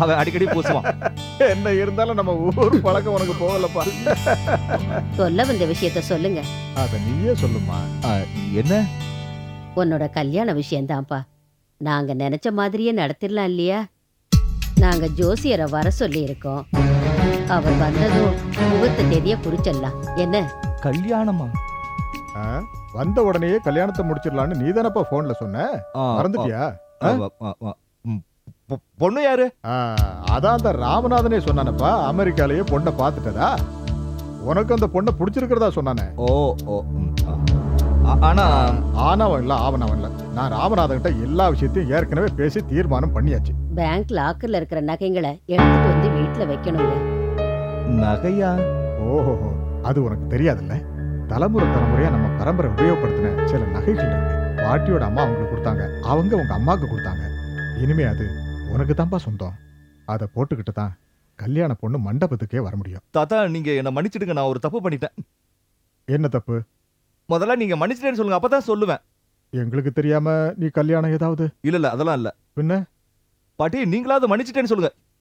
அவன் அடிக்கடி பூசுவான். என்ன இருந்தாலும் நம்ம ஊர் பழக்கம் உனக்கு போகலப்பா. சொல்ல வந்த விஷயத்த சொல்லுங்க. அத நீயே சொல்லுமா. என்ன? உன்னோட கல்யாண விஷயம்தான்ப்பா. நாங்க நினைச்ச மாதிரியே நடத்திடலாம் இல்லையா? நாங்க ஜோசியரை வர சொல்லி இருக்கோம். அவர் வந்ததும் முகூர்த்த தேதிய குறிச்சிடலாம். என்ன? கல்யாணமா? வந்த உடனே கல்யாணத்தை முடிச்சிடலான்னு நீ தானப்பா போன்ல சொன்ன. மறந்துட்டியா? பொண்ணு யாரு? அதான் அந்த ராமநாதனே சொன்னானப்பா. அமெரிக்காலயே பொண்ணை பார்த்துட்டதா. உனக்கு அந்த பொண்ணை பிடிச்சிருக்கிறதா சொன்னானே. ஓ ஓ. ஆனா ஆனவன் இல்ல ஆவனவன் இல்ல. நான் ராமநாதன் கிட்ட எல்லா விஷயத்தையும் ஏற்கனவே பேசி தீர்மானம் பண்ணியாச்சு. பேங்க் லாக்கர்ல இருக்கிற நகைங்களை எடுத்துட்டு வந்து வீட்டுல வைக்கணுங்க. நகையா? ஓஹோ, அது உனக்கு தெரியாதுல்ல. தலைமுறையா நம்ம பரம்பரை உபயோகப்படுத்தின சில நகைகள் இருக்கு. பாட்டியோட அம்மா அவங்களுக்கு கொடுத்தாங்க, அவங்க உங்க அம்மாவுக்கு கொடுத்தாங்க. இனிமே அது உனக்கு தான்ப்பா சொந்தம். அதை போட்டுக்கிட்டு தான் கல்யாண பொண்ணு மண்டபத்துக்கே வர முடியும். தாத்தா, நீங்க என்ன மன்னிச்சிடுங்க. நான் ஒரு தப்பு பண்ணிட்டேன். என்ன தப்பு? முதல்ல நீங்க மன்னிச்சிட்டேன்னு சொல்லுங்க, அப்பதான் சொல்லுவேன். எங்களுக்கு தெரியாம நீ கல்யாணம் ஏதாவது? இல்ல அதெல்லாம் இல்ல. பின்ன பாட்டி, நீங்களாவது மன்னிச்சிட்டேன்னு சொல்லுங்க.